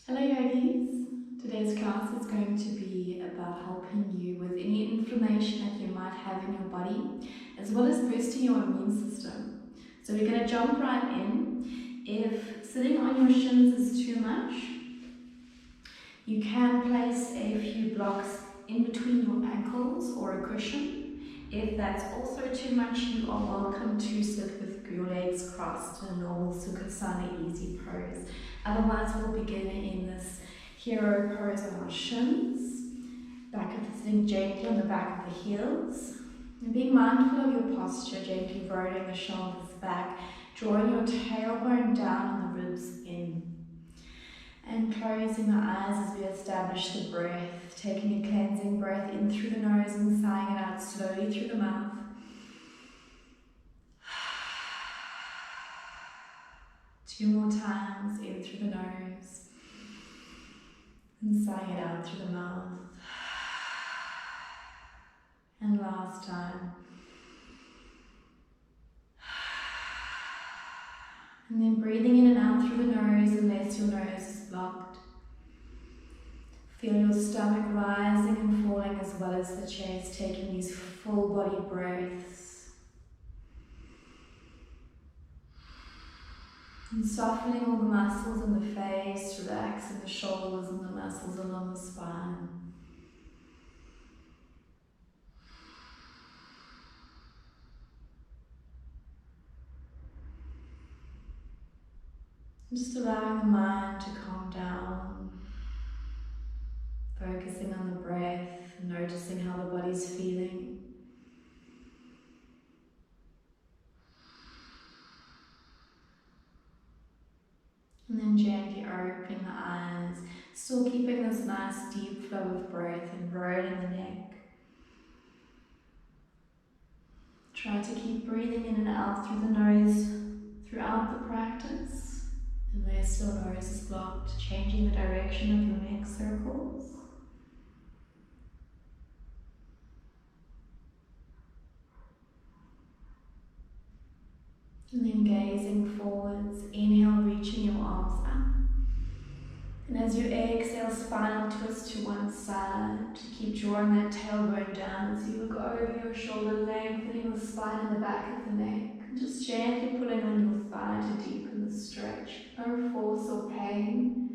Hello yogis, today's class is going to be about helping you with any inflammation that you might have in your body, as well as boosting your immune system. So we're going to jump right in. If sitting on your shins is too much, you can place a few blocks in between your ankles or a cushion. If that's also too much, you are welcome to sit with your legs crossed in a normal Sukhasana easy pose. Otherwise, we'll begin in this hero pose on our shins, back of the sitting gently on the back of the heels, and being mindful of your posture, gently rolling the shoulders back, drawing your tailbone down and the ribs in. And closing the eyes as we establish the breath, taking a cleansing breath in through the nose and sighing it out slowly through the mouth. Two more times, in through the nose and sighing it out through the mouth. And last time. And then breathing in and out through the nose unless your nose is blocked. Feel your stomach rising and falling as well as the chest, taking these full body breaths. And softening all the muscles in the face, relaxing the shoulders and the muscles along the spine. Just allowing the mind to calm down, focusing on the breath, noticing how the body's feeling. And then gently opening the eyes, still keeping this nice deep flow of breath and rolling the neck. Try to keep breathing in and out through the nose throughout the practice. Unless your nose is blocked, changing the direction of your neck circles. And then gazing forwards, inhale, reaching your arms up. And as you exhale, spinal twist to one side. Keep drawing that tailbone down as you look over your shoulder, lengthening the spine in the back of the neck. And just gently pulling on your thigh to deepen the stretch. No force or pain.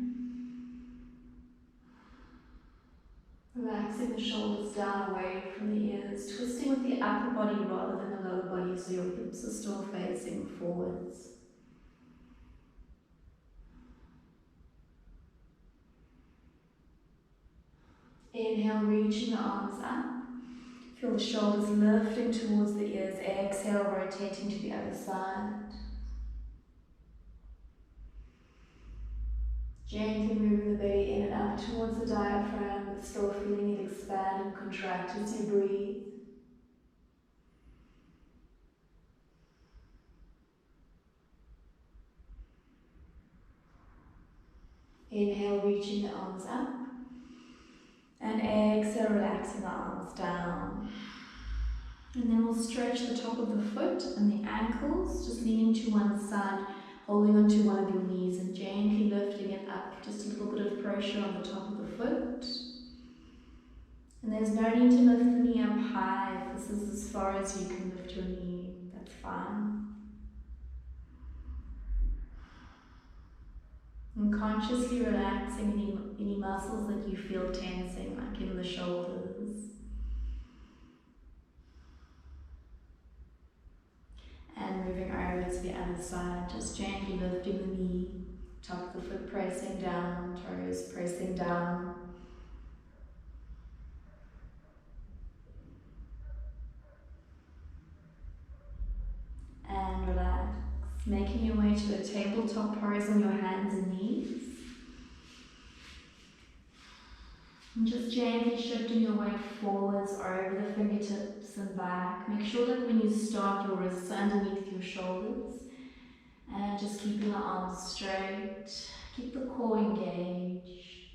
Relaxing the shoulders down away from the ears, twisting with the upper body rather than the lower body so your hips are still facing forwards. Inhale, reaching the arms up. Feel the shoulders lifting towards the ears. Exhale, rotating to the other side. Gently moving the belly in and up towards the diaphragm, but still feeling it expand and contract as you breathe. Inhale, reaching the arms up. And exhale, relaxing the arms down. And then we'll stretch the top of the foot and the ankles, just leaning to one side, holding onto one of your knees and gently lifting it up. Just a little bit of pressure on the top of the foot. And there's no need to lift the knee up high. If this is as far as you can lift your knee, that's fine. And consciously relaxing any muscles that you feel tensing, like in the shoulders. And moving over to the other side, just gently lifting the knee, top of the foot pressing down, toes pressing down. And relax, making your way to a tabletop pose on your hands and knees. And just gently shifting your weight forwards over the fingertips and back. Make sure that when you start, your wrists are underneath your shoulders. And just keeping the arms straight. Keep the core engaged.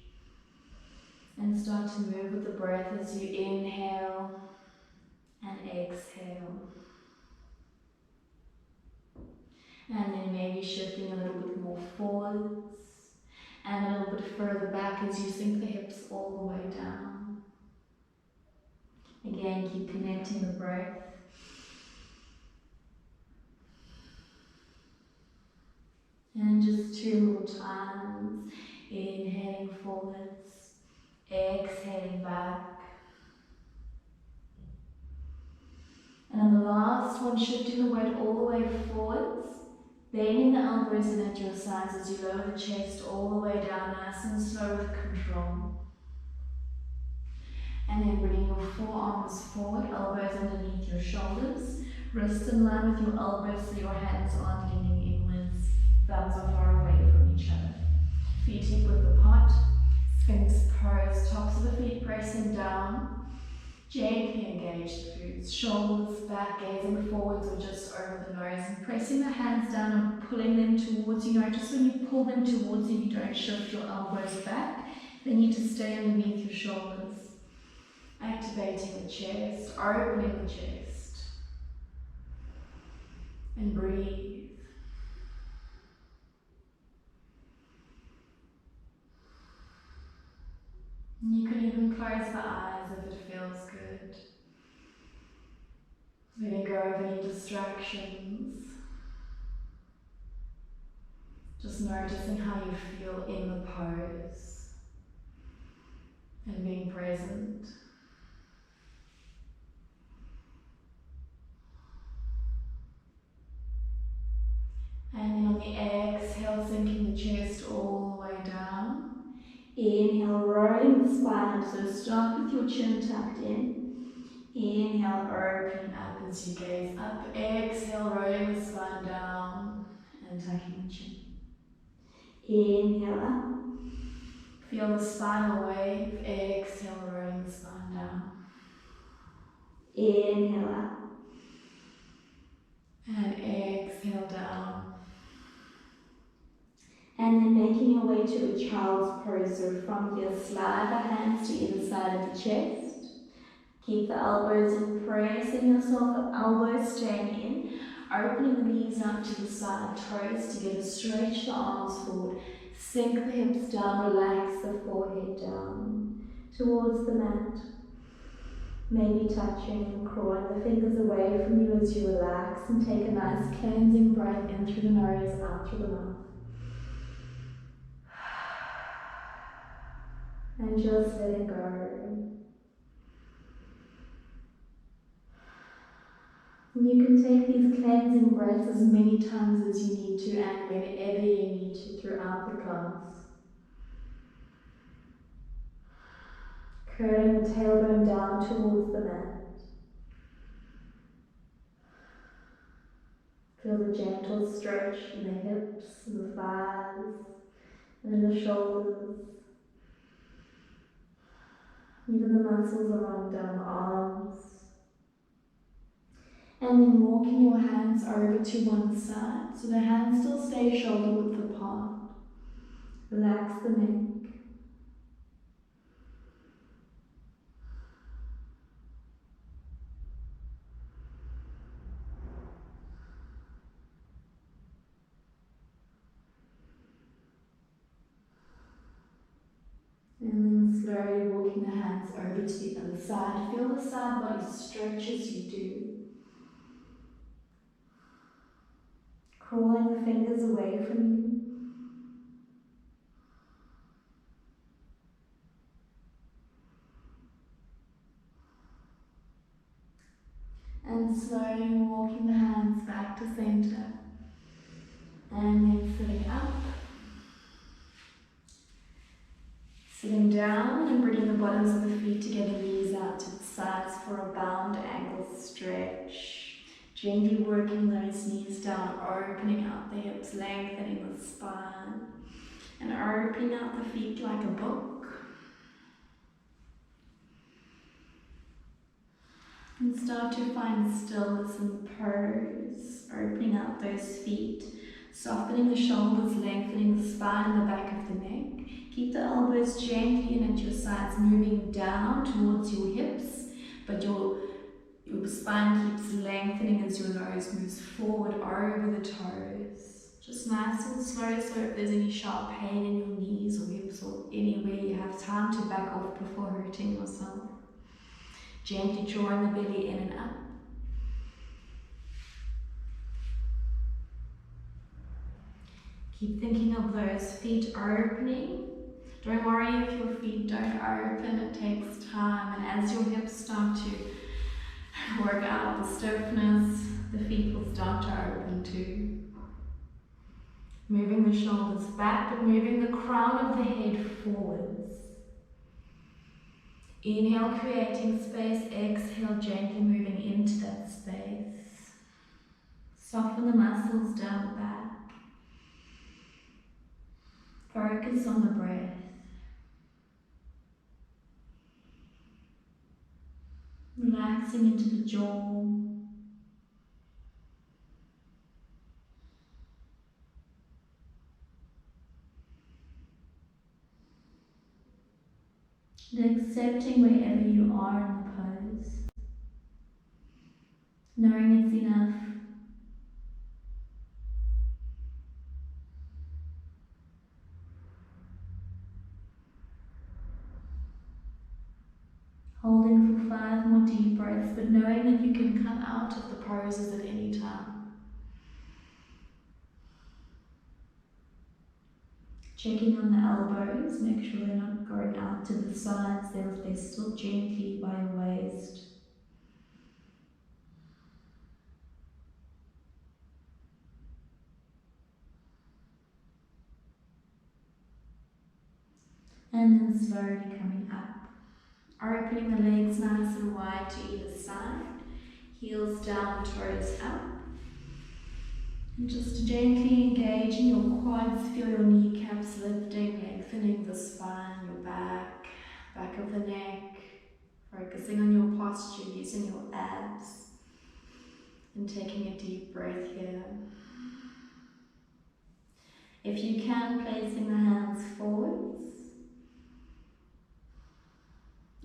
And start to move with the breath as you inhale and exhale. And then maybe shifting a little bit more forwards. And a little bit further back as you sink the hips all the way down. Again, keep connecting the breath. And just 2 more times. Inhaling forwards, exhaling back. And on the last one, shifting the weight all the way forwards, bending the elbows in at your sides as you lower the chest all the way down, nice and slow with control. And then bringing your forearms forward, elbows underneath your shoulders, wrists in line with your elbows so your hands aren't leaning inwards, thumbs are far away from each other. Feet hip width apart, Sphinx pose, tops of the feet pressing down. Gently engage the glutes, shoulders back, gazing forwards or just over the nose, and pressing the hands down and pulling them towards you. Notice when you pull them towards you, you don't shift your elbows back. They need to stay underneath your shoulders. Activating the chest, opening the chest. And breathe. And you can even close the eyes if it feels good. Letting go of any distractions. Just noticing how you feel in the pose. And being present. And then on the exhale, sinking the chest all the way down. Inhale, rolling the spine up, so start with your chin tucked in. Inhale, opening up as you gaze up. Exhale, rolling the spine down and tucking the chin. Inhale up. Feel the spinal wave. Exhale, rolling the spine down. Inhale up. And exhale down. And then making your way to a child's pose. So from here, slide the hands to either side of the chest. Keep the elbows in, pressing yourself up, elbows staying in. Opening the knees out to the side, toes together, stretch the arms forward. Sink the hips down, relax the forehead down towards the mat. Maybe touching and crawling the fingers away from you as you relax and take a nice cleansing breath in through the nose, out through the mouth. And just letting go. And you can take these cleansing breaths as many times as you need to and whenever you need to throughout the class. Curling the tailbone down towards the mat. Feel the gentle stretch in the hips and the thighs and in the shoulders. Even the muscles along down the arms. And then walking your hands over to one side, so the hands still stay shoulder width apart. Relax the neck. And then slowly walking the hands over to the other side. Feel the side body stretch as you do. Crawling the fingers away from you. And slowly walking the hands back to center. And then sitting up. Sitting down and bringing the bottoms of the feet together, knees out to the sides for a bound ankle stretch. Gently working those knees down, opening out the hips, lengthening the spine, and opening out the feet like a book. And start to find stillness in the pose, opening out those feet, softening the shoulders, lengthening the spine and the back of the neck. Keep the elbows gently in at your sides, moving down towards your hips, but your spine keeps lengthening as your nose moves forward over the toes. Just nice and slow, so if there's any sharp pain in your knees or hips or anywhere, you have time to back off before hurting yourself. Gently drawing the belly in and up. Keep thinking of those feet opening. Don't worry if your feet don't open, it takes time. And as your hips start to work out the stiffness, the feet will start to open too. Moving the shoulders back, but moving the crown of the head forwards. Inhale, creating space. Exhale, gently moving into that space. Soften the muscles down the back. Focus on the breath. Relaxing into the jaw. And accepting wherever you are in the pose. Knowing it's enough. Holding for 5 more deep breaths, but knowing that you can come out of the poses at any time. Checking on the elbows, make sure they're not going out to the sides, they're still gently by your waist. And then slowly coming up. Opening the legs nice and wide to either side. Heels down, toes up. And just gently engaging your quads, feel your kneecaps lifting, lengthening the spine, your back, back of the neck. Focusing on your posture, using your abs. And taking a deep breath here. If you can, placing the hands forwards.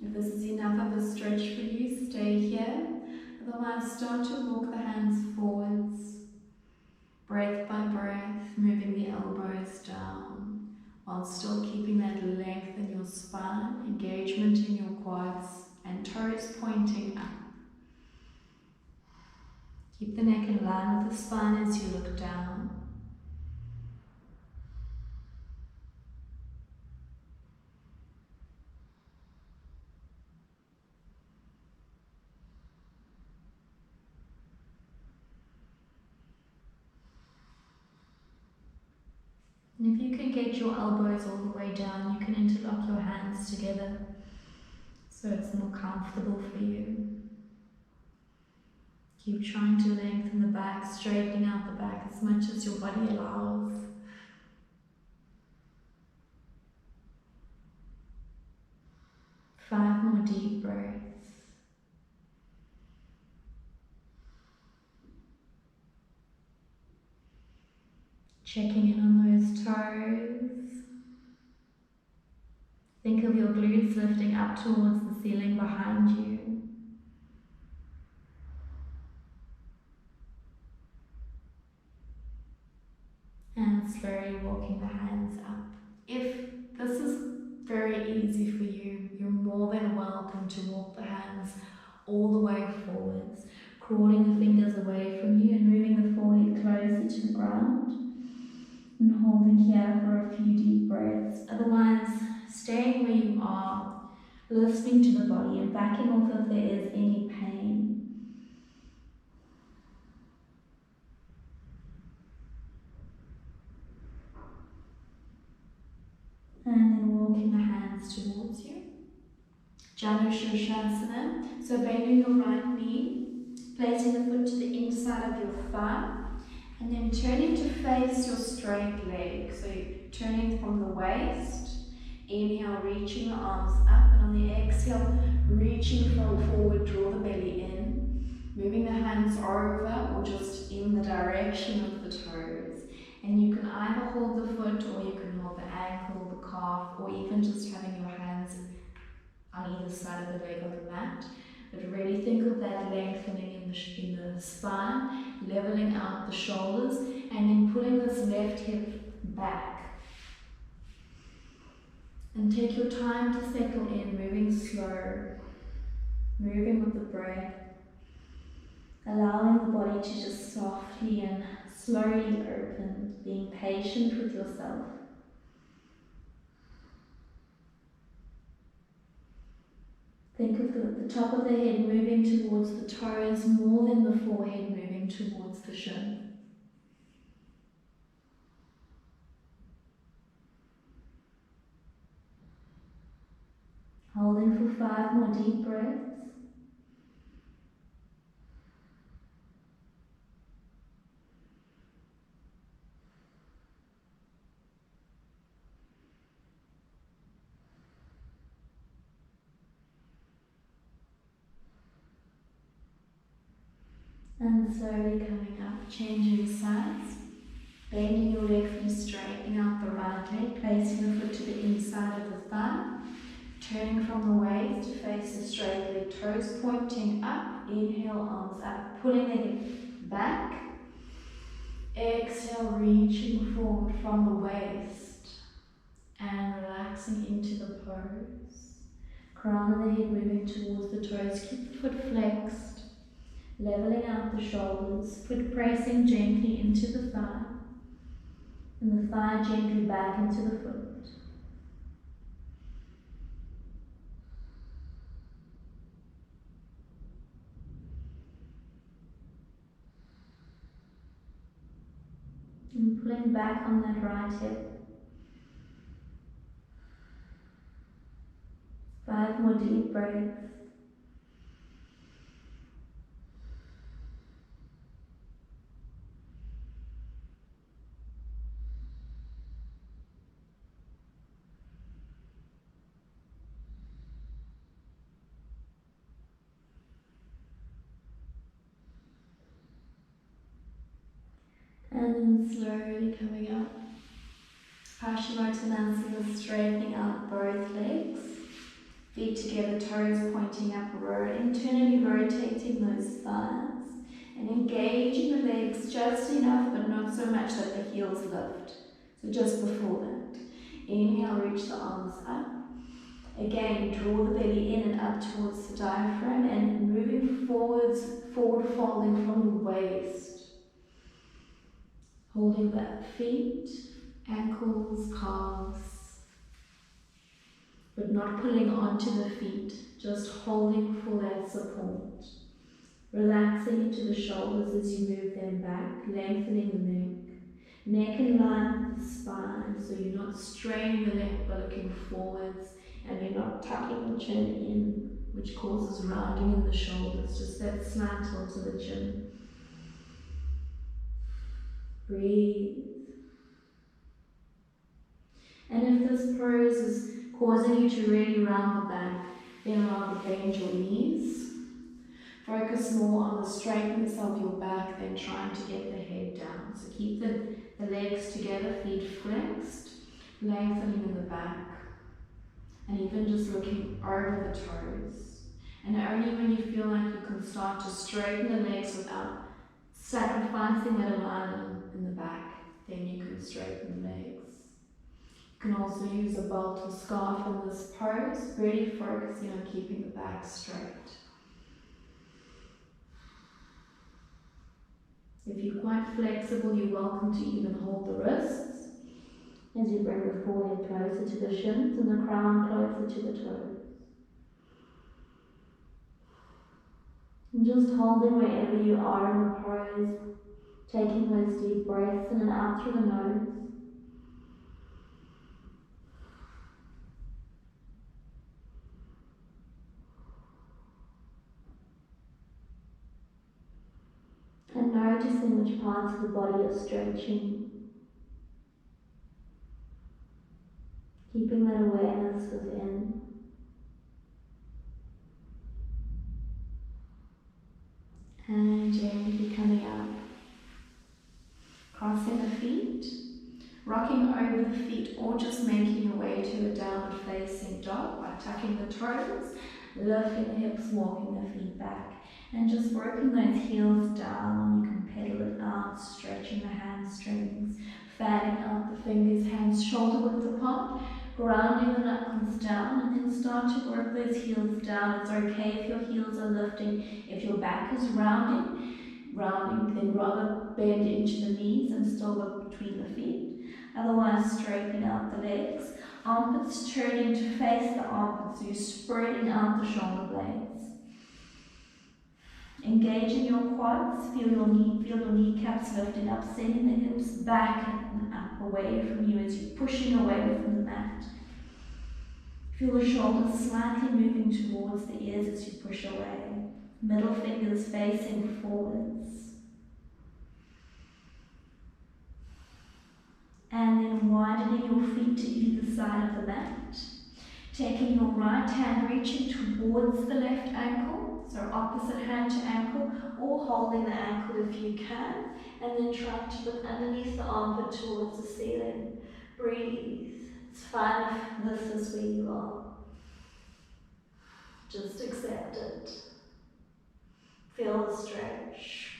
If this is enough of a stretch for you, stay here. Otherwise, start to walk the hands forwards. Breath by breath, moving the elbows down, while still keeping that length in your spine, engagement in your quads, and toes pointing up. Keep the neck in line with the spine as you look down. And if you can get your elbows all the way down, you can interlock your hands together so it's more comfortable for you. Keep trying to lengthen the back, straightening out the back as much as your body allows. Five more deep breaths. Checking in on those toes. Think of your glutes lifting up towards the ceiling behind you. And slowly walking the hands up. If this is very easy for you, you're more than welcome to walk the hands all the way forwards, crawling the fingers away from you and moving the forehead closer to the ground. And holding here for a few deep breaths. Otherwise, staying where you are, listening to the body and backing off if there is any pain. And then walking the hands towards you. Janushirshasana. So bending your right knee, placing the foot to the inside of your thigh. And then turning to face your straight leg. So turning from the waist. Inhale, reaching the arms up. And on the exhale, reaching forward, draw the belly in. Moving the hands over or just in the direction of the toes. And you can either hold the foot or you can hold the ankle, the calf, or even just having your hands on either side of the leg on the mat. But really think of that lengthening in the spine, leveling out the shoulders, and then pulling this left hip back. And take your time to settle in, moving slow, moving with the breath, allowing the body to just softly and slowly open, being patient with yourself. Think of the top of the head moving towards the toes more than the forehead moving towards the shin. Holding for 5 more deep breaths. And slowly coming up, changing sides, bending your left knee, straightening out the right leg, placing the foot to the inside of the thigh, turning from the waist to face the straight leg, toes pointing up, inhale, arms up, pulling the hip back, exhale, reaching forward from the waist, and relaxing into the pose. Crown of the head moving towards the toes, keep the foot flexed, leveling out the shoulders, foot pressing gently into the thigh, and the thigh gently back into the foot. And pulling back on that right hip. 5 more deep breaths. And then slowly coming up. Paschimottanasana, straightening out both legs. Feet together, toes pointing up, internally rotating those thighs. And engaging the legs just enough, but not so much that the heels lift. So just before that. Inhale, reach the arms up. Again, draw the belly in and up towards the diaphragm and moving forward folding from the waist. Holding the feet, ankles, calves, but not pulling onto the feet, just holding for that support. Relaxing into the shoulders as you move them back, lengthening the neck. Neck in line with the spine, so you're not straining the neck but looking forwards, and you're not tucking the chin in, which causes rounding in the shoulders, just that slight tilt of the chin. Breathe. And if this pose is causing you to really round the back, then rather bend your knees. Focus more on the straightness of your back than trying to get the head down. So keep the legs together, feet flexed, lengthening in the back, and even just looking over the toes. And only when you feel like you can start to straighten the legs without sacrificing that alignment in the back, then you can straighten the legs. You can also use a belt or scarf in this pose, really focusing on keeping the back straight. If you're quite flexible, you're welcome to even hold the wrists as you bring the forehead closer to the shins and the crown closer to the toes. And just holding wherever you are in the pose, taking those deep breaths in and out through the nose. And noticing which parts of the body are stretching. Keeping that awareness within. And gently coming up. Crossing the feet. Rocking over the feet or just making your way to a downward facing dog by tucking the toes, lifting the hips, walking the feet back. And just working those heels down. You can pedal it out, stretching the hamstrings, fanning out the fingers, hands shoulder width apart, grounding the knuckles down, and then start to work those heels down. It's okay if your heels are lifting. If your back is rounding, then rather bend into the knees and still look between the feet. Otherwise, straighten out the legs. Armpits turning to face the armpits, so you're spreading out the shoulder blades. Engaging your quads, feel your kneecaps lifting up, sending the hips back and up away from you as you're pushing away from the mat. Feel the shoulders slightly moving towards the ears as you push away. Middle fingers facing forwards. And then widening your feet to either side of the mat. Taking your right hand, reaching towards the left ankle, so opposite hand to ankle, or holding the ankle if you can, and then trying to look underneath the armpit towards the ceiling. Breathe. It's fine if this is where you are. Just accept it. Feel the stretch.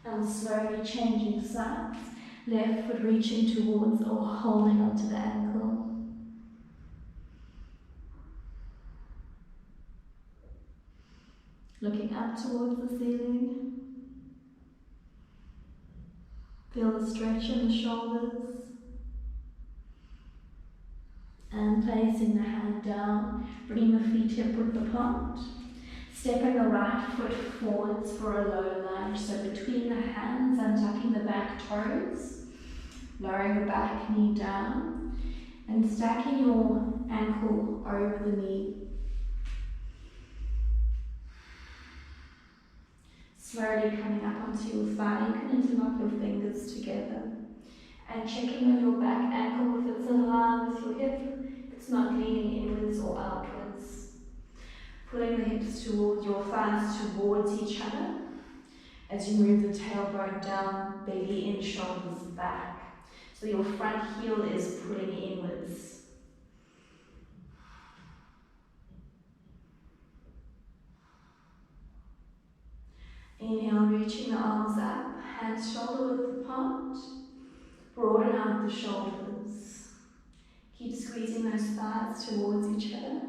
And slowly changing sides. Left foot reaching towards or holding onto the ankle. Looking up towards the ceiling. Feel the stretch in the shoulders. And placing the hand down, bringing the feet hip width apart. Stepping the right foot forwards for a low lunge, so between the hands and tucking the back toes. Lowering the back knee down and stacking your ankle over the knee. Slowly coming up onto your thigh, you can interlock your fingers together and checking on your back ankle if it's in line with your hip, it's not leaning inwards or outwards. Pulling the hips towards your thighs towards each other as you move the tailbone down, belly in, shoulders back. So your front heel is pulling inwards. Inhale, reaching the arms up, hands shoulder width apart. Broaden out the shoulders. Keep squeezing those thighs towards each other.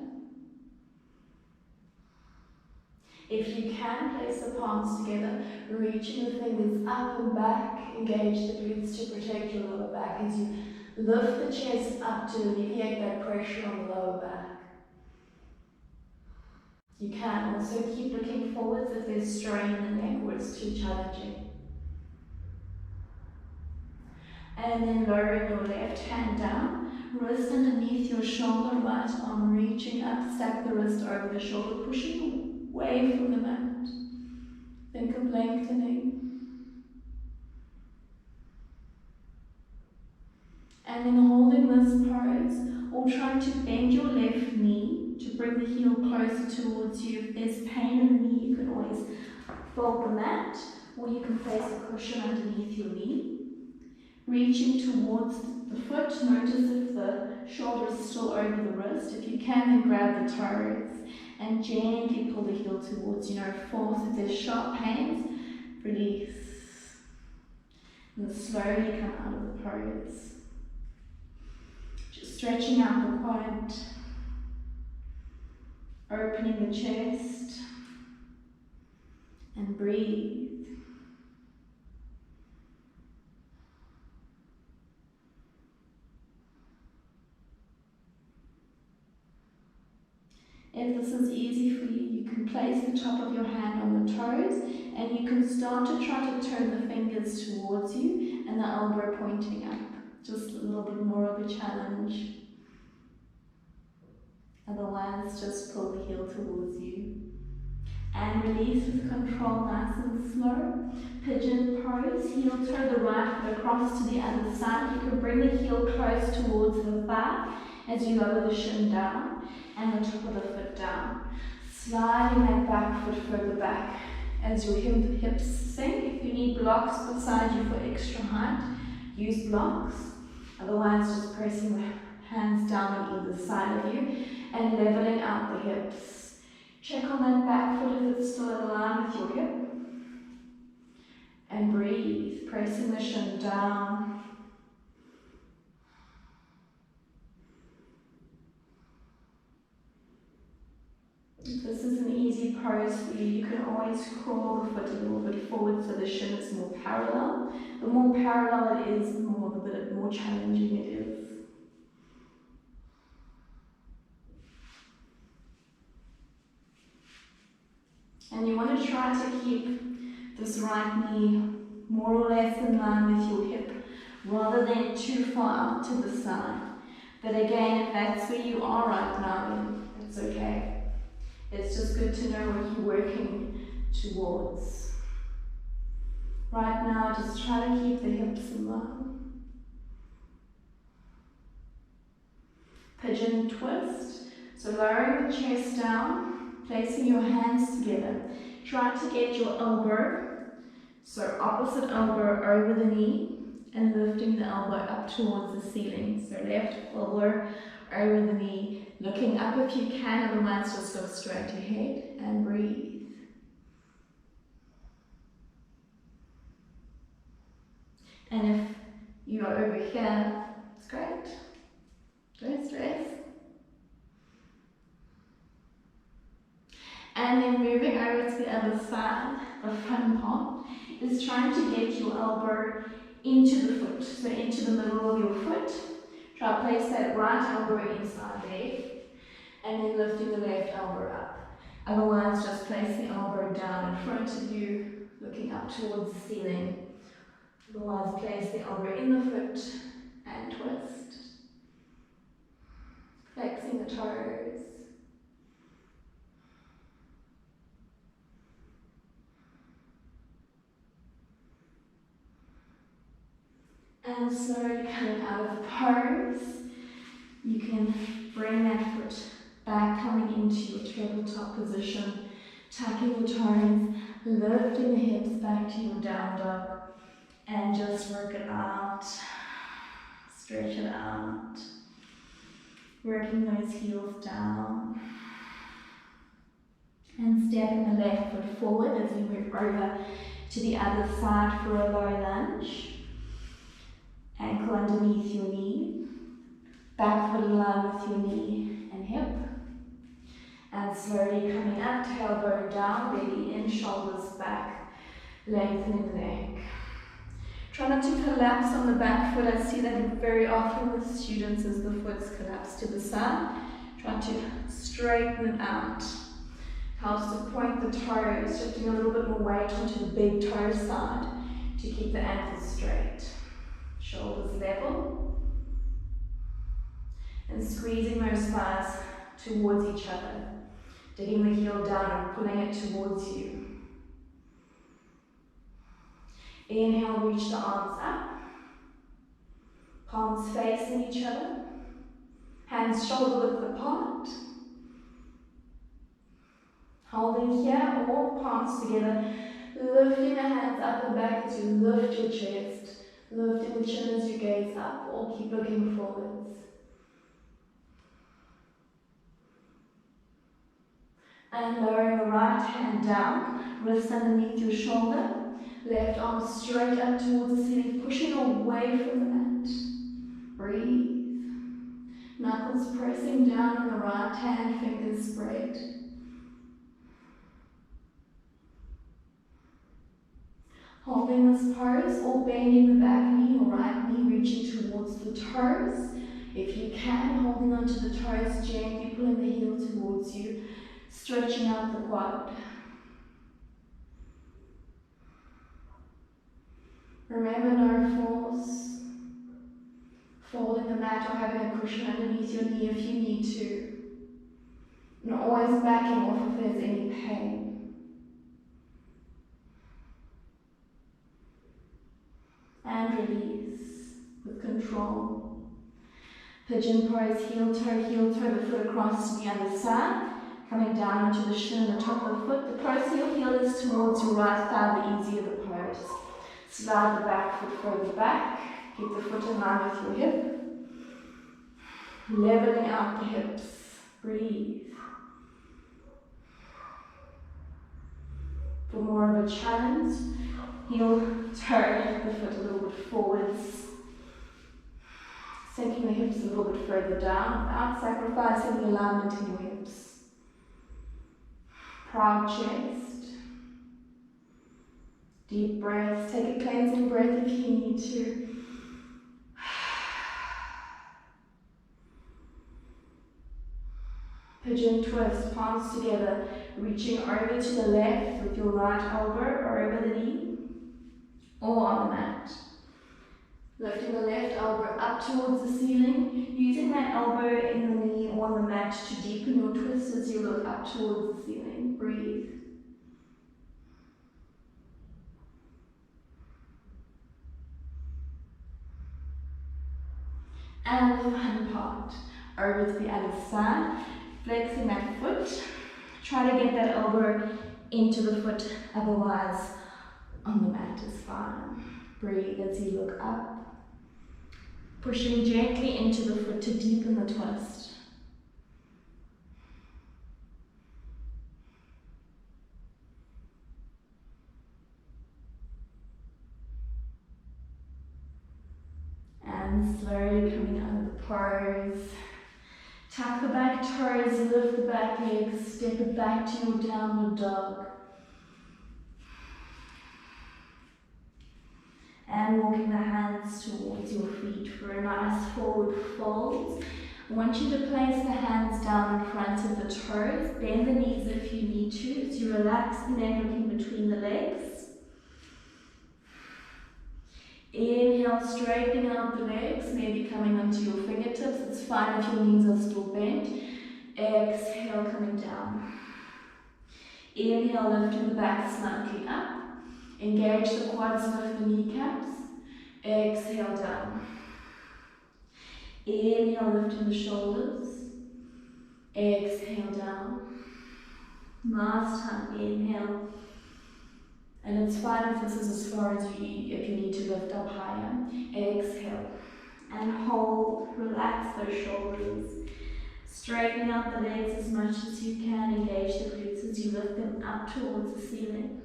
If you can, place the palms together, reaching the fingers up and back. Engage the glutes to protect your lower back as you lift the chest up to alleviate that pressure on the lower back. You can also keep looking forwards if there's strain in the neck or it's too challenging. And then lowering your left hand down, wrist underneath your shoulder, right arm reaching up, stack the wrist over the shoulder, pushing away from the mat. Think of lengthening. And then holding this pose, or trying to bend your left knee to bring the heel closer towards you. If there's pain in the knee, you can always fold the mat, or you can place a cushion underneath your knee. Reaching towards the foot, notice if the shoulder is still over the wrist. If you can, then grab the toes and gently pull the heel towards you. No force. If there's sharp pains, release. And slowly come out of the pose. Just stretching out the quad, opening the chest, and breathe. If this is easy for you, you can place the top of your hand on the toes and you can start to try to turn the fingers towards you and the elbow pointing up. Just a little bit more of a challenge. Otherwise, just pull the heel towards you. And release with control, nice and slow. Pigeon pose, heel toe the right foot across to the other side. You can bring the heel close towards the thigh as you lower the shin down and the top of the foot down. Sliding that back foot further back as your hips sink. If you need blocks beside you for extra height, use blocks. Otherwise, just pressing the hands down on either side of you and leveling out the hips. Check on that back foot if it's still in line with your hip. And breathe, pressing the shin down. If this is an easy pose for you, you can always crawl the foot a little bit forward so the shin is more parallel. The more parallel it is, the more challenging it is. And you want to try to keep this right knee more or less in line with your hip, rather than too far out to the side. But again, if that's where you are right now, then it's okay. It's just good to know what you're working towards. Right now, just try to keep the hips in line. Pigeon twist. So lowering the chest down, placing your hands together. Try to get your elbow, so opposite elbow over the knee, and lifting the elbow up towards the ceiling. So left elbow over the knee, looking up if you can, otherwise just look straight ahead and breathe. And if you are over here, it's great. Don't stress. And then moving over to the other side, the fun part is trying to get your elbow into the foot, so into the middle of your foot. Try to place that right elbow inside there, and then lifting the left elbow up. Otherwise, just place the elbow down in front of you, looking up towards the ceiling. Otherwise, place the elbow in the foot and twist. Flexing the toes. And slowly coming out of the pose, you can bring that foot back, coming into your tabletop position, tucking the toes, lifting the hips back to your down dog, and just work it out, stretch it out, working those heels down, and stepping the left foot forward as you move over to the other side for a low lunge. Ankle underneath your knee, back foot in line with your knee and hip, and slowly coming up, tailbone down, belly in, shoulders back, lengthening the neck. Try not to collapse on the back foot. I see that very often with students as the foots collapse to the side. Try to straighten it out. Helps to point the toes, shifting a little bit more weight onto the big toe side to keep the ankles straight. Shoulders level, and squeezing those thighs towards each other, digging the heel down and pulling it towards you. Inhale, reach the arms up, palms facing each other, hands shoulder width apart, holding here, all palms together, lifting the hands up and back as you lift your chest. Lifting the chin as you gaze up, or keep looking forwards. And lowering the right hand down, wrist underneath your shoulder, left arm straight up towards the ceiling, pushing away from the mat. Breathe. Knuckles pressing down on the right hand, fingers spread. Holding this pose, or bending the back knee or right knee, reaching towards the toes. If you can, holding onto the toes, gently pulling the heel towards you, stretching out the quad. Remember, no force. Folding the mat or having a cushion underneath your knee if you need to. And always backing off if there's any pain. And release with control. Pigeon pose, heel toe, the foot across to the other side. Coming down onto the shin and the top of the foot. The pose heel is towards your right thigh, the easier the pose. Slide the back foot further back. Keep the foot in line with your hip. Leveling out the hips. Breathe. For more of a challenge, heel turn the foot a little bit forwards, sinking the hips a little bit further down without sacrificing the alignment in your hips. Proud chest. Deep breaths. Take a cleansing breath if you need to. Pigeon twist, palms together, reaching over to the left with your right elbow or over the knee or on the mat. Lifting the left elbow up towards the ceiling, using that elbow in the knee or on the mat to deepen your twist as you look up towards the ceiling. Breathe. And the fun part, over to the other side, flexing that foot. Try to get that elbow into the foot, otherwise on the mat is fine. Breathe as you look up. Pushing gently into the foot to deepen the twist. And slowly coming out of the pose. Tuck the back toes, lift the back legs, step it back to your downward dog. And walking the hands towards your feet for a nice forward fold. I want you to place the hands down in front of the toes. Bend the knees if you need to as you relax the neck looking between the legs. Inhale, straightening out the legs, maybe coming onto your fingertips. It's fine if your knees are still bent. Exhale, coming down. Inhale, lifting the back slightly up. Engage the quads, lift the kneecaps. Exhale, down. Inhale, lifting the shoulders. Exhale, down. Last time, inhale. And it's fine if this is as far as if you need to lift up higher. Exhale. And hold, relax those shoulders. Straightening out the legs as much as you can. Engage the glutes as you lift them up towards the ceiling.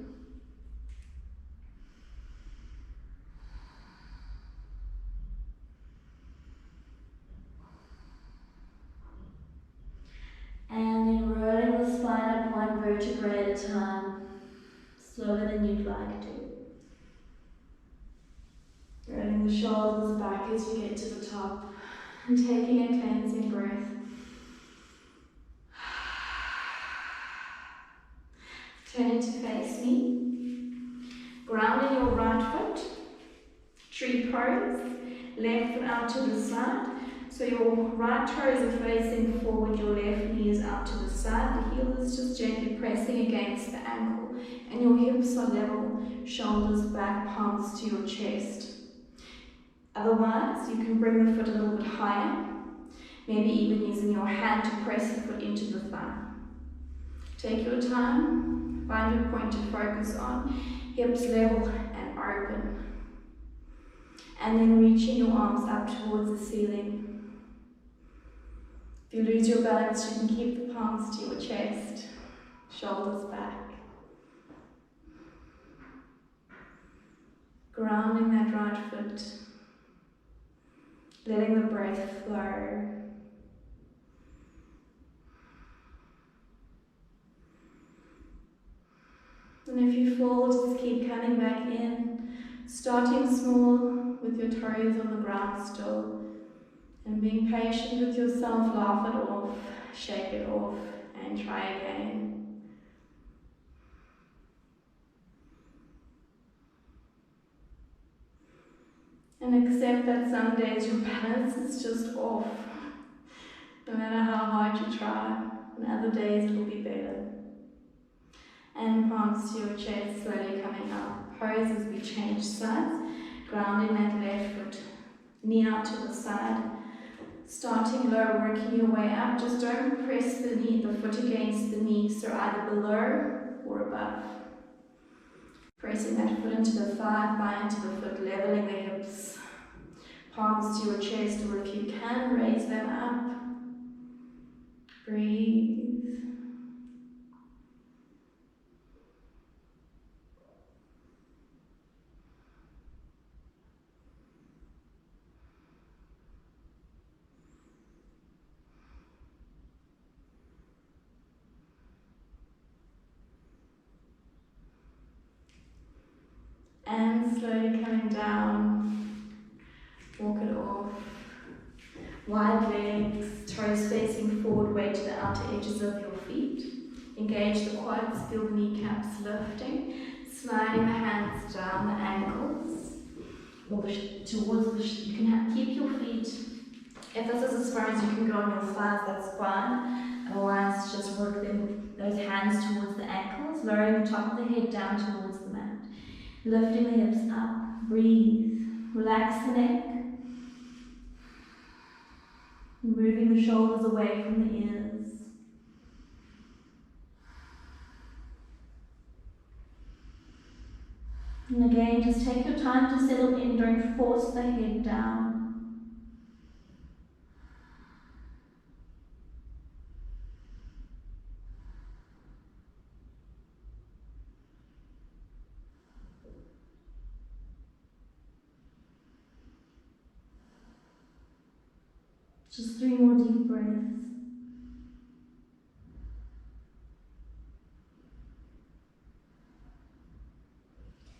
And then rolling the spine up one vertebrae at a time, slower than you'd like to. Rolling the shoulders back as you get to the top, and taking a cleansing breath. Turning to face me. Grounding your right foot, tree pose, left foot out to the side. So your right toes are facing forward, your left knee is out to the side, the heel is just gently pressing against the ankle, and your hips are level, shoulders back, palms to your chest. Otherwise, you can bring the foot a little bit higher, maybe even using your hand to press the foot into the thigh. Take your time, find your point to focus on, hips level and open. And then reaching your arms up towards the ceiling. If you lose your balance, you can keep the palms to your chest, shoulders back. Grounding that right foot, letting the breath flow. And if you fall, just keep coming back in, starting small with your toes on the ground still. And being patient with yourself, laugh it off, shake it off, and try again. And accept that some days your balance is just off. No matter how hard you try, and other days it will be better. And palms to your chest, slowly coming up. Pose as we change sides, grounding that left foot, knee out to the side. Starting low, working your way up. Just don't press the foot against the knee, so either below or above. Pressing that foot into the thigh into the foot, leveling the hips. Palms to your chest, or if you can, raise them up. Breathe. down, walk it off. Wide legs, toes facing forward, weight to the outer edges of your feet. Engage the quads, feel the kneecaps lifting. Sliding the hands down the ankles. Or you can keep your feet. If this is as far as you can go on your thighs, that's fine. Otherwise, just work those hands towards the ankles, lowering the top of the head down towards the mat. Lifting the hips up, breathe. Relax the neck. Moving the shoulders away from the ears. And again, just take your time to settle in, don't force the head down. Just 3 more deep breaths.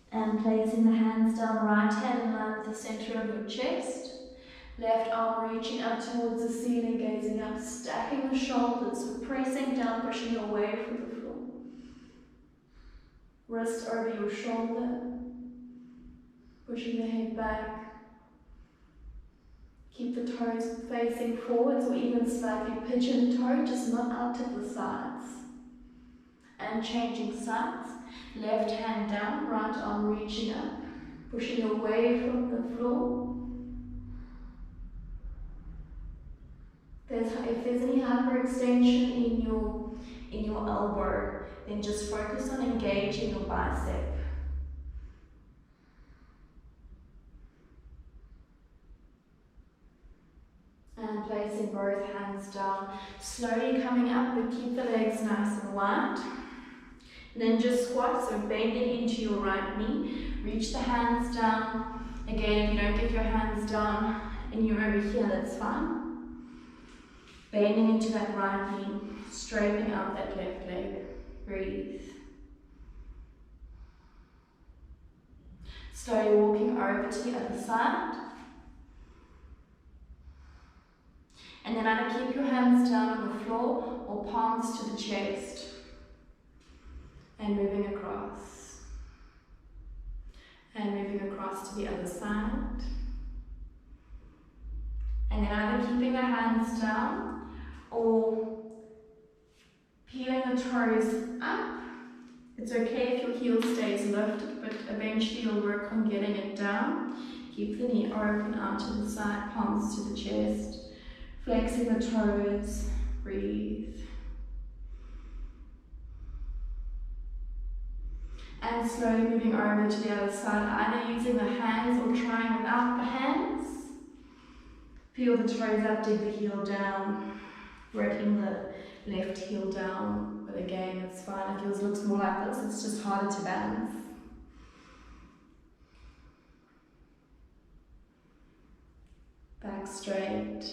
And placing the hands down, right hand in line with the center of your chest. Left arm reaching up towards the ceiling, gazing up, stacking the shoulders, pressing down, pushing away from the floor. Wrist over your shoulder, pushing the head back. Keep the toes facing forwards or even slightly pigeon toe, just not out to the sides. And changing sides. Left hand down, right arm reaching up, pushing away from the floor. If there's any hyperextension in your elbow, then just focus on engaging your bicep. And placing both hands down, slowly coming up, but keep the legs nice and wide. And then just squat, so bending into your right knee. Reach the hands down. Again, if you don't get your hands down and you're over here, that's fine. Bending into that right knee, straightening out that left leg. Breathe. Slowly walking over to the other side. And then either keep your hands down on the floor or palms to the chest. And moving across. And moving across to the other side. And then either keeping the hands down or peeling the toes up. It's okay if your heel stays lifted, but eventually you'll work on getting it down. Keep the knee open out to the side, palms to the chest. Flexing the toes, breathe. And slowly moving over to the other side, either using the hands or trying without the hands. Peel the toes up, dig the heel down, working the left heel down. But again, it's fine if yours looks more like this, it's just harder to balance. Back straight.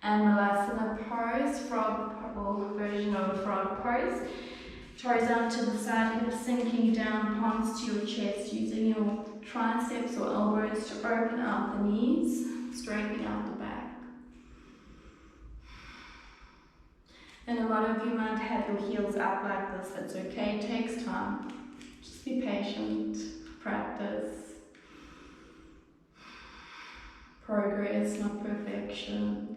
And Malasana pose, frog, or version of a frog pose. Toes out to the side, hips sinking down, palms to your chest, using your triceps or elbows to open out the knees, straightening out the back. And a lot of you might have your heels up like this, that's okay, it takes time. Just be patient, practice. Progress, not perfection.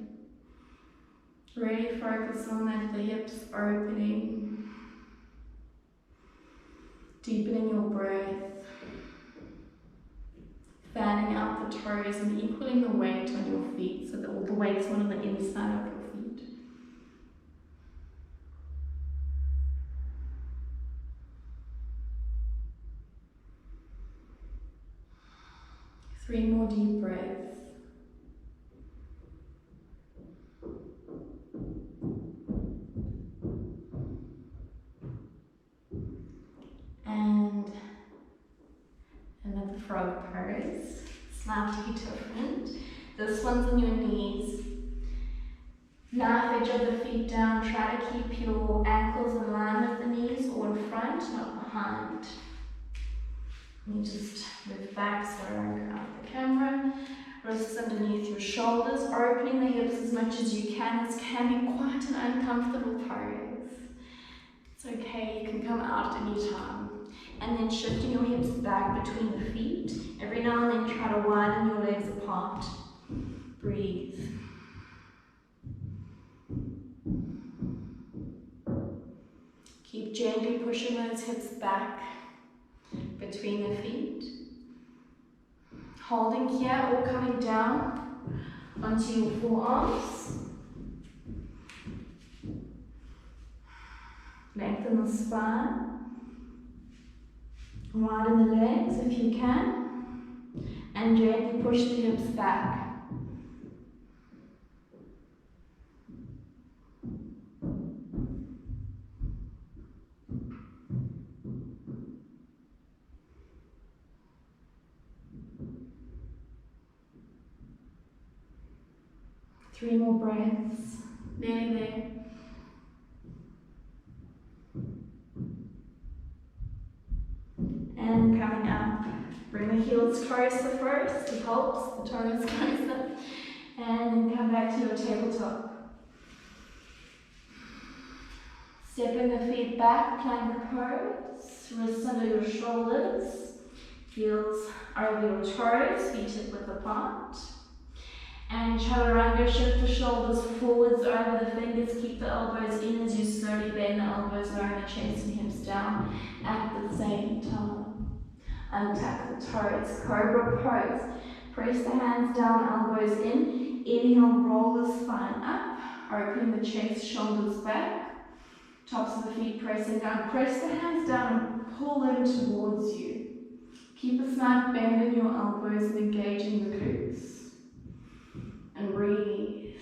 Really focus on that, the hips opening. Deepening your breath. Fanning out the toes and equaling the weight on your feet so that all the weight's on the inside of your feet. Three more deep breaths. And another frog pose, slightly different. This one's on your knees. Knife edge of the feet down, try to keep your ankles in line with the knees or in front, not behind. You just move back so I won't go out the camera. Wrists underneath your shoulders, opening the hips as much as you can. This can be quite an uncomfortable pose. It's okay, you can come out anytime. And then shifting your hips back between the feet. Every now and then try to widen your legs apart. Breathe. Keep gently pushing those hips back between the feet. Holding here or coming down onto your forearms. Lengthen the spine. Widen the legs if you can. And gently push the hips back. Three more breaths. Nearly there. And coming up. Bring the heels closer first. It helps. The toes closer. And then come back to your tabletop. Stepping the feet back, plank pose. Wrists under your shoulders. Heels over your toes. Feet hip width apart. And chaturanga, shift the shoulders forwards over the fingers, keep the elbows in as you slowly bend the elbows, lowering the chest and hips down at the same time. Untuck the toes, cobra pose. Press the hands down, elbows in. Inhale, roll the spine up, opening the chest, shoulders back. Tops of the feet pressing down. Press the hands down and pull them towards you. Keep a slight bend in your elbows and engaging the glutes. And breathe.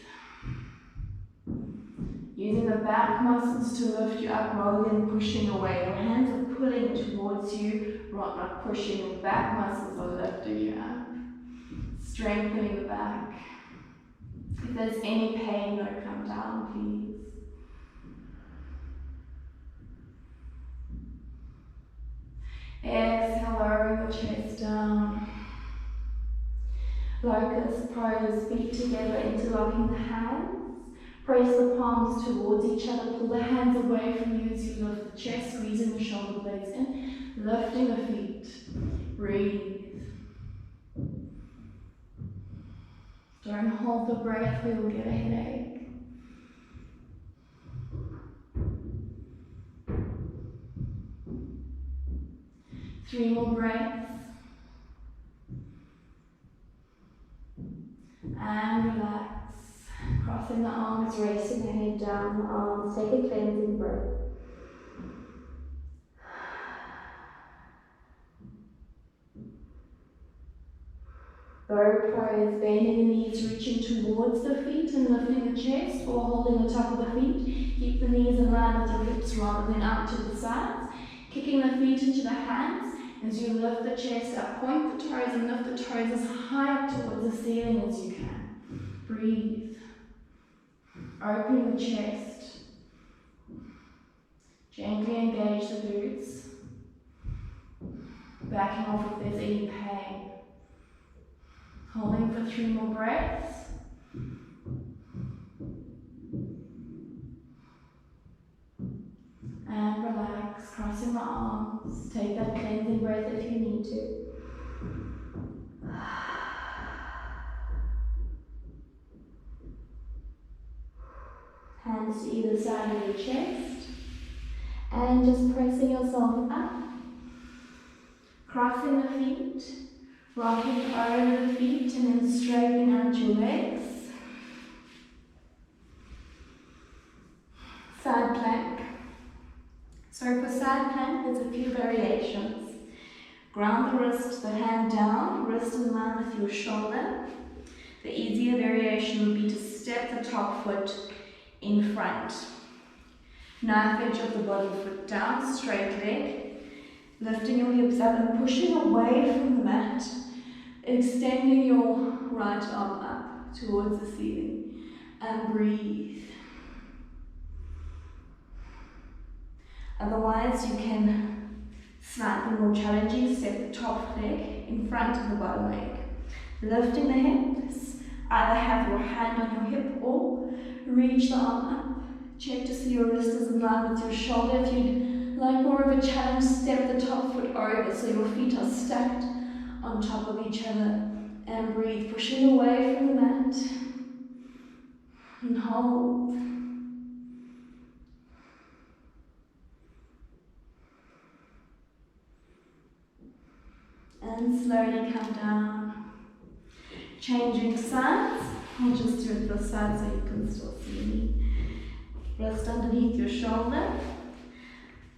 Using the back muscles to lift you up rather than pushing away. Your hands are pulling towards you, not pushing. Your back muscles are lifting you up. Strengthening the back. If there's any pain, don't come down, please. Exhale, lowering the chest down. Locust pose, feet together, interlocking the hands. Press the palms towards each other. Pull the hands away from you as you lift the chest, squeezing the shoulder blades in. Lifting the feet. Breathe. Don't hold the breath, we will get a headache. Three more breaths. And relax. Crossing the arms, raising the head down the arms. Take a cleansing breath. Bird pose, bending the knees, reaching towards the feet and lifting the chest or holding the top of the feet. Keep the knees in line with your hips rather than out to the sides. Kicking the feet into the hands as you lift the chest up. Point the toes and lift the toes as high up towards the ceiling as you can. Breathe. Opening the chest. Gently engage the glutes. Backing off if there's any pain. Holding for 3 more breaths. And relax, crossing the arms. Take that cleansing breath if you need to. Hands to either side of your chest. And just pressing yourself up. Crossing the feet. Rocking over the feet and then straightening out your legs. Side plank. So for side plank, there's a few variations. Ground the wrist, the hand down, wrist in line with your shoulder. The easier variation would be to step the top foot in front. Knife edge of the bottom foot down, straight leg. Lifting your hips up and pushing away from the mat. Extending your right arm up towards the ceiling. And breathe. Otherwise, you can Slightly more challenging, step the top leg in front of the bottom leg. Lifting the hips, either have your hand on your hip or reach the arm up. Check to see your wrist is in line with your shoulder. If you'd like more of a challenge, step the top foot over so your feet are stacked on top of each other. And breathe, pushing away from the mat. And hold. And slowly come down. Changing sides. I'll just do it this side so you can still see me. Wrist underneath your shoulder.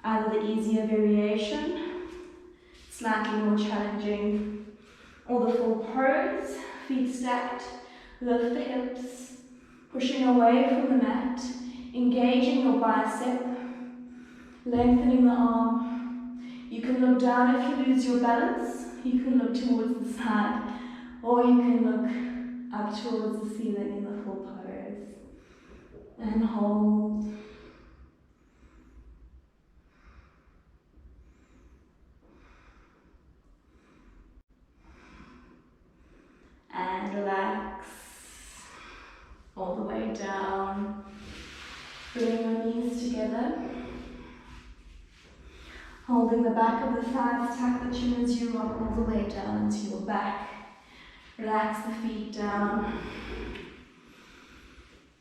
Either the easier variation, slightly more challenging, or the full pose. Feet stacked, lift the hips, pushing away from the mat, engaging your bicep, lengthening the arm. You can look down if you lose your balance. You can look towards the side, or you can look up towards the ceiling in the full pose. And hold. And relax all the way down. Bring your knees together. Holding the back of the thighs, tuck the chin as you rock all the way down into your back. Relax the feet down.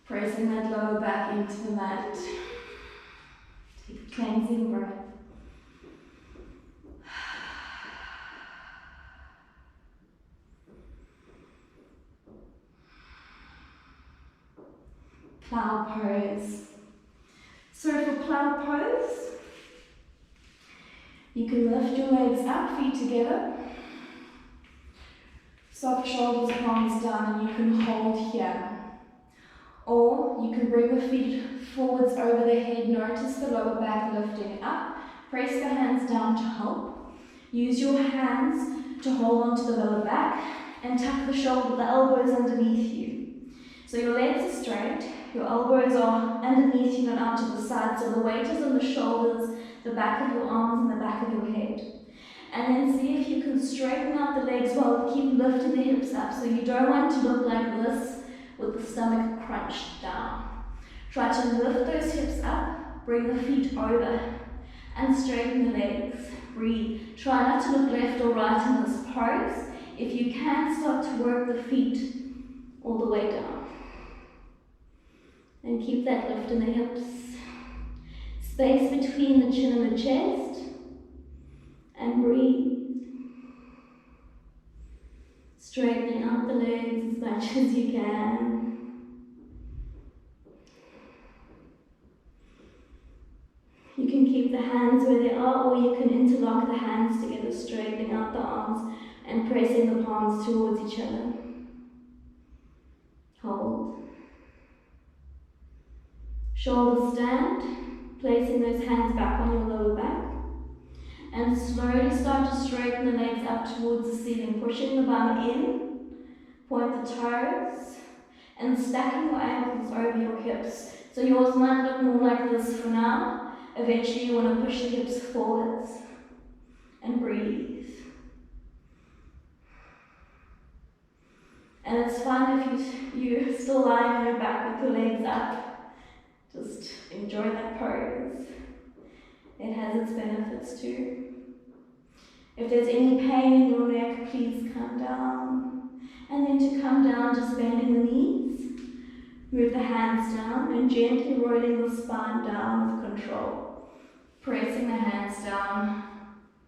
Pressing that lower back into the mat. Take a cleansing breath. Plow pose. So for plow pose, you can lift your legs up, feet together. Soft shoulders, palms down, and you can hold here. Or you can bring the feet forwards over the head. Notice the lower back lifting up. Press the hands down to help. Use your hands to hold onto the lower back and tuck the elbows underneath you. So your legs are straight, your elbows are underneath you and out to the side, so the weight is on the shoulders, the back of your arms and the back of your head. And then see if you can straighten out the legs while keep lifting the hips up. So you don't want to look like this with the stomach crunched down. Try to lift those hips up, bring the feet over and straighten the legs. Breathe. Try not to look left or right in this pose. If you can, start to work the feet all the way down. And keep that lift in the hips. Space between the chin and the chest. And breathe. Straightening out the legs as much as you can. You can keep the hands where they are, or you can interlock the hands together, straightening out the arms and pressing the palms towards each other. Hold. Shoulders stand, placing those hands back on your lower back. And slowly start to straighten the legs up towards the ceiling, pushing the bum in, point the toes, and stacking your ankles over your hips. So yours might look more like this for now. Eventually you want to push the hips forwards and breathe. And it's fine if you're still lying on your back with your legs up. Just enjoy that pose. It has its benefits too. If there's any pain in your neck, please come down. And then to come down, just bending the knees. Move the hands down and gently rolling the spine down with control. Pressing the hands down,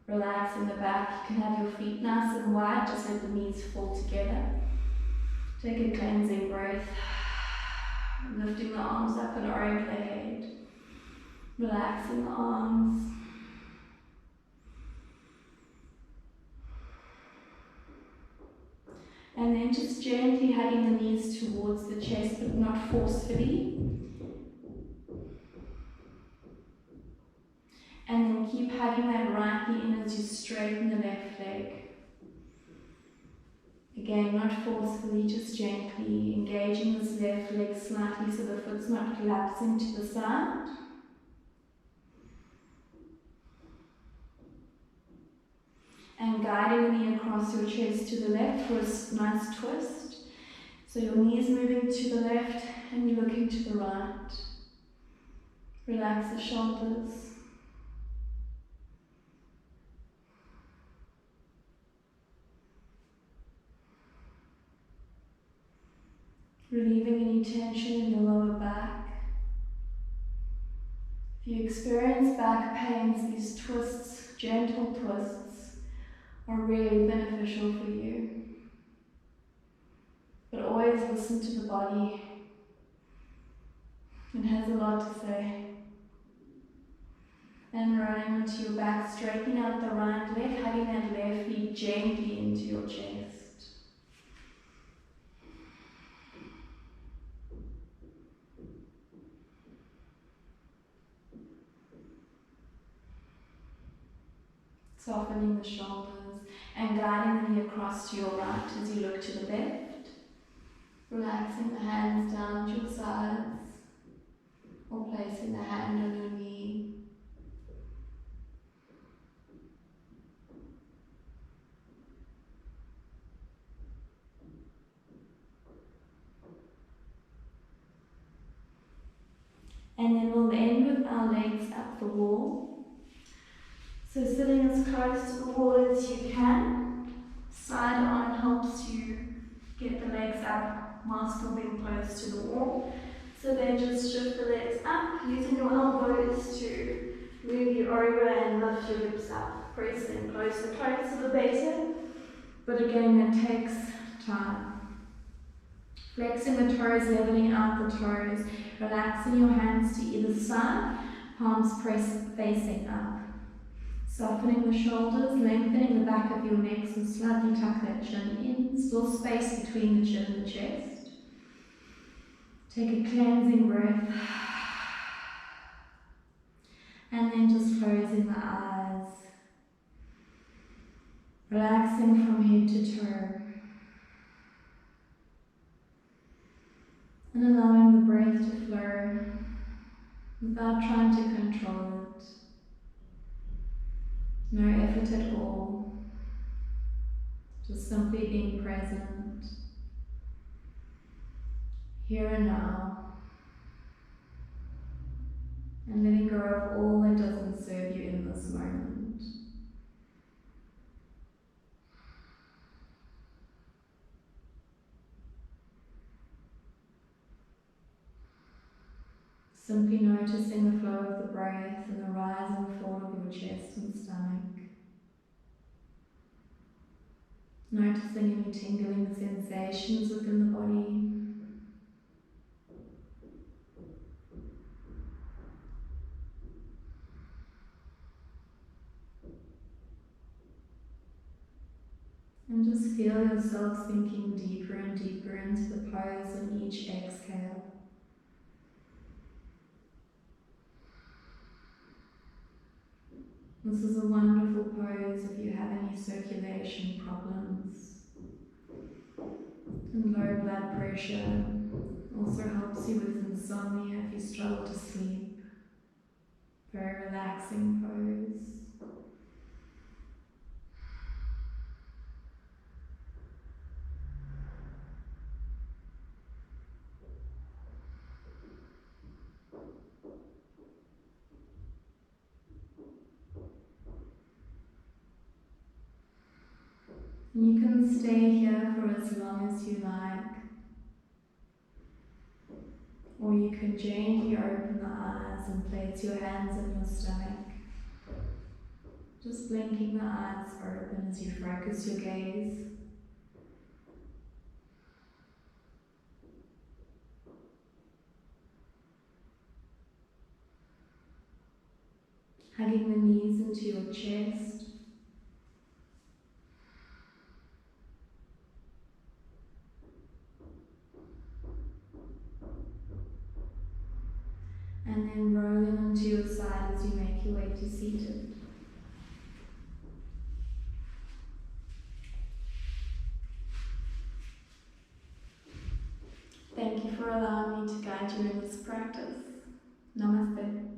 relaxing the back. You can have your feet nice and wide, just let the knees fall together. Take a cleansing breath. Lifting the arms up and over the head. Relaxing the arms. And then just gently hugging the knees towards the chest, but not forcefully. And then keep hugging that right knee in as you straighten the left leg. Again, not forcefully, just gently engaging this left leg slightly so the foot's not collapsing to the side. guiding the knee across your chest to the left for a nice twist. So your knees moving to the left and you're looking to the right. Relax the shoulders. Relieving any tension in your lower back. If you experience back pains, these twists, gentle twists, are really beneficial for you. But always listen to the body. It has a lot to say. And rolling onto your back, straightening out the right leg, hugging that left knee gently into your chest. Softening the shoulders and guiding the knee across to your right as you look to the left. Relaxing the hands down to your sides or placing the hand on your knee. And then we'll end with our legs up the wall. So sitting as close to the wall as you can. Side on helps you get the legs up while still being close to the wall. So then just shift the legs up, using your elbows to move you over and lift your hips up. Press in closer to the better. But again, that takes time. Flexing the toes, leveling out the toes, relaxing your hands to either side, palms press facing up. Softening the shoulders, lengthening the back of your neck, so slightly tuck that chin in, still space between the chin and the chest. Take a cleansing breath. And then just closing the eyes. Relaxing from head to toe. And allowing the breath to flow without trying to control it. No effort at all. Just simply being present. Here and now. And letting go of all that doesn't serve you in this moment. Simply noticing the flow of the breath and the rise and fall of your chest and stomach. Noticing any tingling sensations within the body. And just feel yourself sinking deeper and deeper into the pose on each exhale. This is a wonderful pose if you have any circulation problems. And low blood pressure. Also helps you with insomnia if you struggle to sleep. Very relaxing pose. You can stay here for as long as you like, or you can gently open the eyes and place your hands on your stomach. Just blinking the eyes open as you focus your gaze. Hugging the knees into your chest. And then rolling onto your side as you make your way to seated. Thank you for allowing me to guide you in this practice. Namaste.